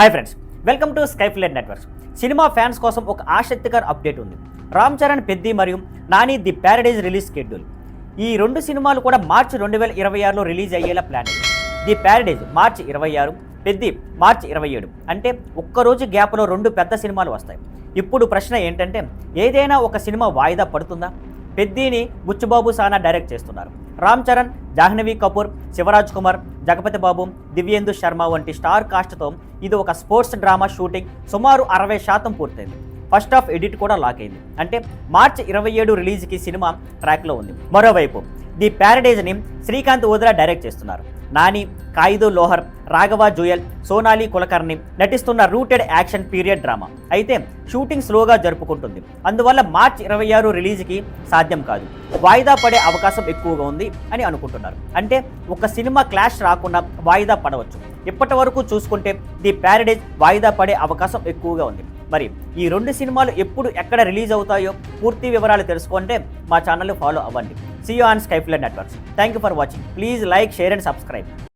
Hi friends, welcome to స్కైఫ్లెట్ networks. సినిమా fans కోసం ఒక ఆసక్తికర అప్డేట్ ఉంది. రామ్ చరణ్ పెద్ది మరియు Nani the Paradise release schedule. ఈ రెండు సినిమాలు కూడా మార్చి 2026లో రిలీజ్ అయ్యేలా ప్లాన్ అయ్యింది. The Paradise March 26, Peddi March 27. అంటే ఒక్కరోజు గ్యాప్లో రెండు పెద్ద సినిమాలు వస్తాయి. ఇప్పుడు ప్రశ్న ఏంటంటే, ఏదైనా ఒక సినిమా వాయిదా పడుతుందా? పెద్దిని బుచ్చుబాబు సానా డైరెక్ట్ చేస్తున్నారు. రామ్ చరణ్, జాహ్నవి కపూర్, శివరాజ్ కుమార్, జగపతి బాబు, దివ్యేందు శర్మ వంటి స్టార్ కాస్ట్తో ఇది ఒక స్పోర్ట్స్ డ్రామా షూటింగ్ సుమారు 60% పూర్తయింది. ఫస్ట్ హాఫ్ ఎడిట్ కూడా లాక్ అయింది. అంటే మార్చి 27 రిలీజ్కి సినిమా ట్రాక్లో ఉంది. మరోవైపు ది ప్యారడైజ్ని శ్రీకాంత్ ఓద్రా డైరెక్ట్ చేస్తున్నారు. నాని, కాయిదు లోహర్, రాఘవ జుయల్, సోనాలి కులకర్ణి నటిస్తున్న రూటెడ్ యాక్షన్ పీరియడ్ డ్రామా. అయితే షూటింగ్ స్లోగా జరుపుకుంటుంది. అందువల్ల మార్చి 26 రిలీజ్కి సాధ్యం కాదు. వాయిదా పడే అవకాశం ఎక్కువగా ఉంది అని అనుకుంటున్నారు. అంటే ఒక సినిమా క్లాష్ రాకుండా వాయిదా పడవచ్చు. ఇప్పటి వరకు చూసుకుంటే ది ప్యారడైజ్ వాయిదా పడే అవకాశం ఎక్కువగా ఉంది. మరి ఈ రెండు సినిమాలు ఎప్పుడు ఎక్కడ రిలీజ్ అవుతాయో పూర్తి వివరాలు తెలుసుకుంటే మా ఛానల్ని ఫాలో అవ్వండి. See you on Skyflare Networks. Thank you for watching. Please like, share and subscribe.